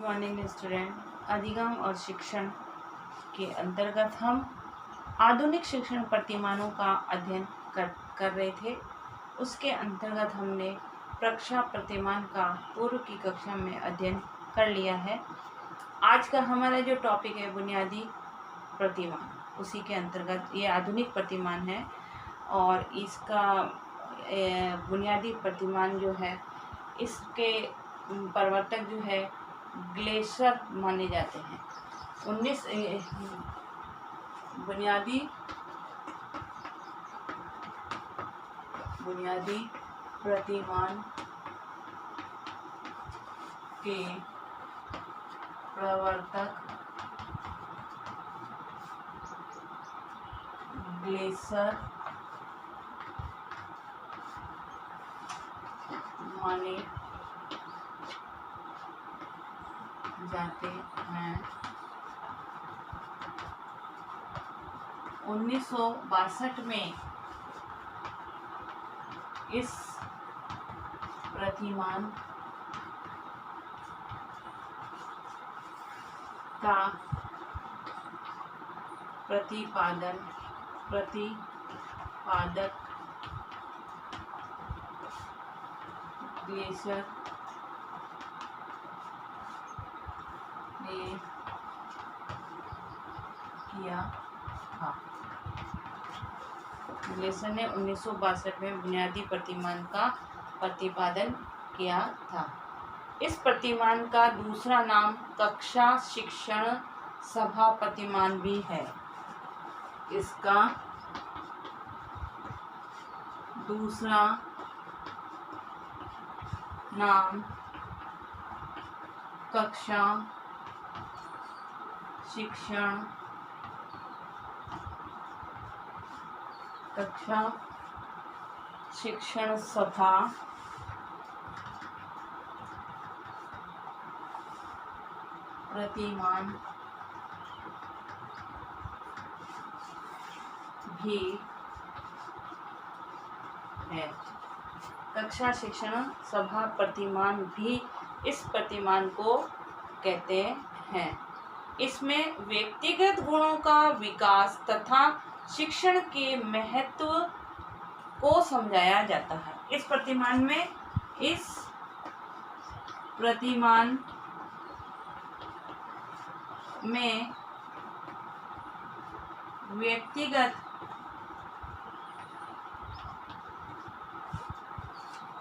Morning student. अधिगम और शिक्षण के अंतर्गत हम आधुनिक शिक्षण प्रतिमानों का अध्ययन कर रहे थे। उसके अंतर्गत हमने प्रक्षा प्रतिमान का पूर्व की कक्षा में अध्ययन कर लिया है। आज का हमारा जो टॉपिक है बुनियादी प्रतिमान, उसी के अंतर्गत ये आधुनिक प्रतिमान है और इसका बुनियादी प्रतिमान जो है इसके प्रवर्तक जो है ग्लेशियर माने जाते हैं। 19 बुनियादी प्रतिमान के प्रवर्तक ग्लेशियर माने जाते हैं। 1962 में इस प्रतिमान का प्रतिपादक ग्लेशियर ने किया था। ग्लेशियर ने 1962 में बुनियादी प्रतिमान का प्रतिपादन किया था। इस प्रतिमान का दूसरा नाम कक्षा शिक्षण सभा प्रतिमान भी है। इसका दूसरा नाम कक्षा शिक्षण सभा प्रतिमान भी है। कक्षा शिक्षण सभा प्रतिमान भी इस प्रतिमान को कहते हैं। इसमें व्यक्तिगत गुणों का विकास तथा शिक्षण के महत्व को समझाया जाता है। इस प्रतिमान में व्यक्तिगत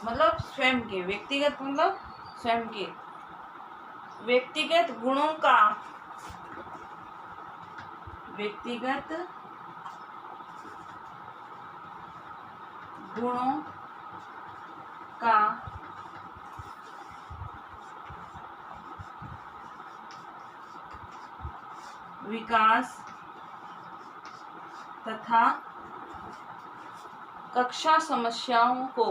मतलब स्वयं के व्यक्तिगत गुणों का विकास तथा कक्षा समस्याओं को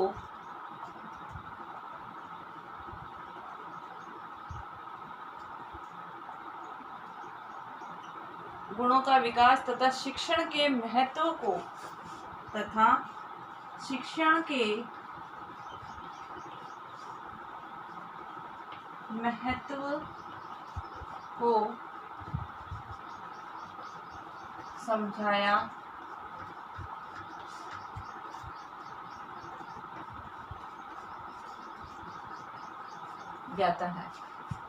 गुणों का विकास तथा शिक्षण के महत्व को समझाया जाता है।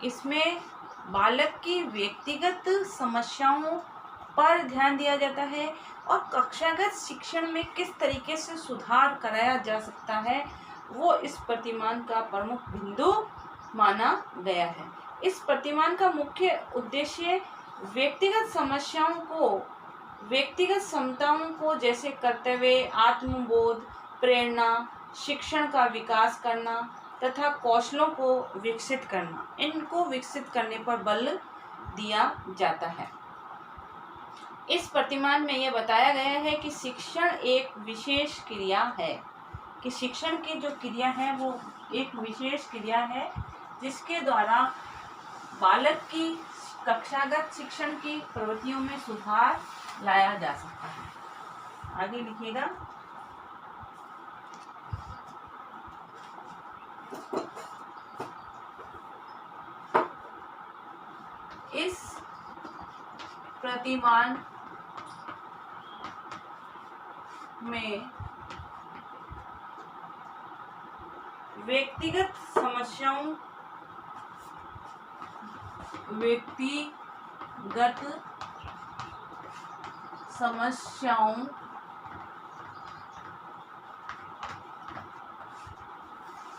इसमें बालक की व्यक्तिगत समस्याओं पर ध्यान दिया जाता है और कक्षागत शिक्षण में किस तरीके से सुधार कराया जा सकता है वो इस प्रतिमान का प्रमुख बिंदु माना गया है। इस प्रतिमान का मुख्य उद्देश्य व्यक्तिगत समस्याओं को व्यक्तिगत क्षमताओं को जैसे कर्तव्य, आत्मबोध, प्रेरणा, शिक्षण का विकास करना तथा कौशलों को विकसित करना, इनको विकसित करने पर बल दिया जाता है। इस प्रतिमान में यह बताया गया है कि शिक्षण एक विशेष क्रिया है, कि शिक्षण की जो क्रिया है वो एक विशेष क्रिया है जिसके द्वारा बालक की कक्षागत शिक्षण की प्रवृत्तियों में सुधार लाया जा सकता है। आगे लिखिएगा। इस प्रतिमान में व्यक्तिगत समस्याओं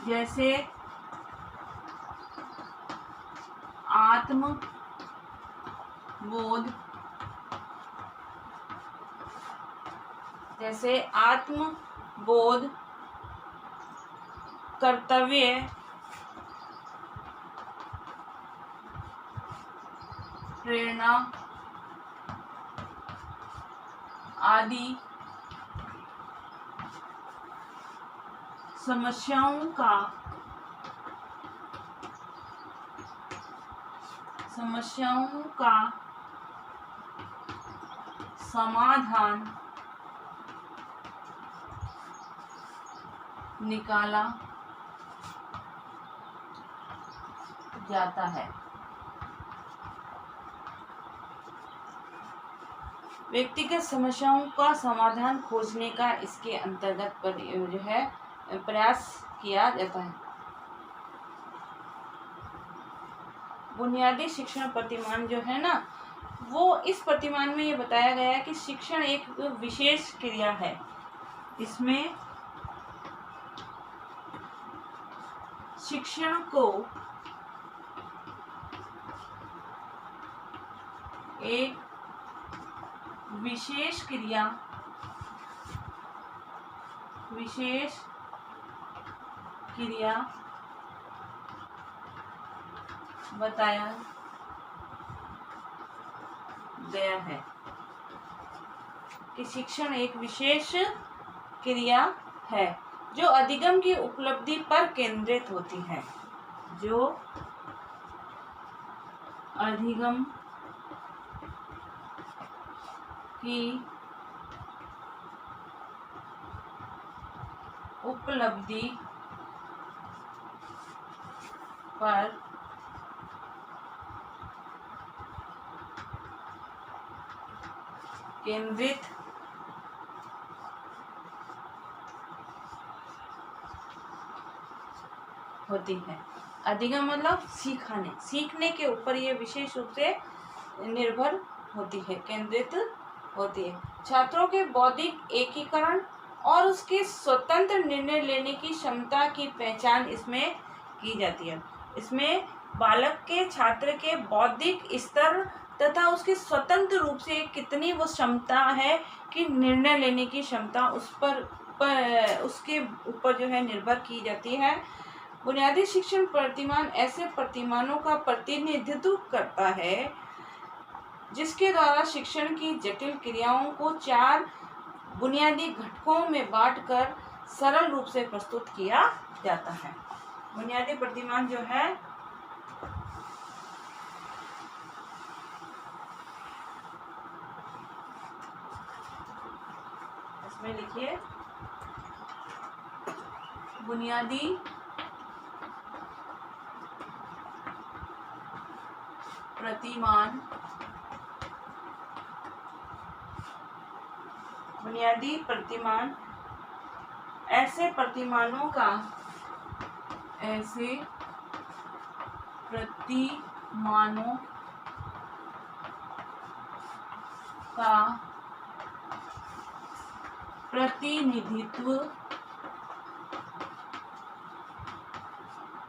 जैसे आत्मबोध, कर्तव्य, प्रेरणा आदि समस्याओं का समाधान निकाला जाता है। व्यक्तिगत समस्याओं का समाधान खोजने का इसके अंतर्गत पर जो है प्रयास किया जाता है। बुनियादी शिक्षण प्रतिमान जो है ना, वो इस प्रतिमान में ये बताया गया है कि शिक्षण एक विशेष क्रिया है। इसमें शिक्षण को एक विशेष क्रिया बताया गया है कि शिक्षण एक विशेष क्रिया है जो अधिगम की उपलब्धि पर केंद्रित होती है। जो अधिगम की उपलब्धि पर केंद्रित होती है। अधिगम मतलब सीखने के ऊपर ये विशेष रूप से निर्भर होती है, केंद्रित होती है। छात्रों के बौद्धिक एकीकरण और उसके स्वतंत्र निर्णय लेने की क्षमता की पहचान इसमें की जाती है। इसमें बालक के छात्र के बौद्धिक स्तर तथा उसकी स्वतंत्र रूप से कितनी वो क्षमता है कि निर्णय लेने की क्षमता उसके ऊपर जो है निर्भर की जाती है। बुनियादी शिक्षण प्रतिमान ऐसे प्रतिमानों का प्रतिनिधित्व करता है जिसके द्वारा शिक्षण की जटिल क्रियाओं को 4 बुनियादी घटकों में बांटकर सरल रूप से प्रस्तुत किया जाता है। बुनियादी प्रतिमान जो है इसमें लिखिए, बुनियादी प्रतिमान ऐसे प्रतिमानों का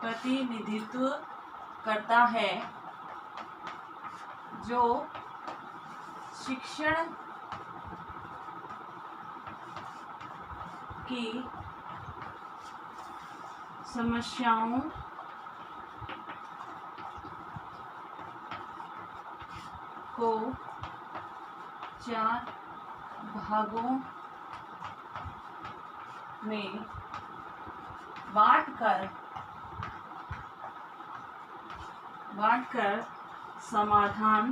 प्रतिनिधित्व करता है जो शिक्षण की समस्याओं को 4 भागों में बांटकर समाधान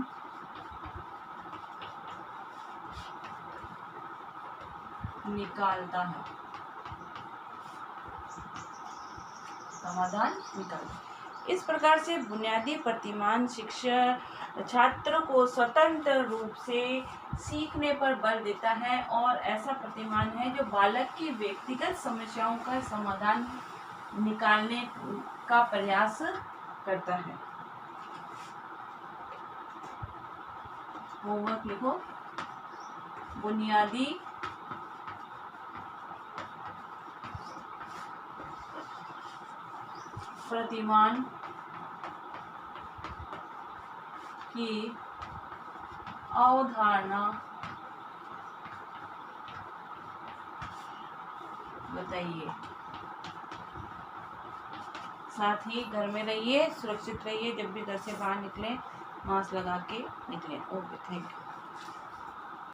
निकालता है। इस प्रकार से बुनियादी प्रतिमान शिक्षा छात्र को स्वतंत्र रूप से सीखने पर बल देता है और ऐसा प्रतिमान है जो बालक की व्यक्तिगत समस्याओं का समाधान निकालने का प्रयास करता है। होमवर्क लिखो। बुनियादी प्रतिमान की अवधारणा बताइए। साथ ही घर में रहिए, सुरक्षित रहिए, जब भी घर से बाहर निकलें मास्क लगा के निकलें। Okay, thank you.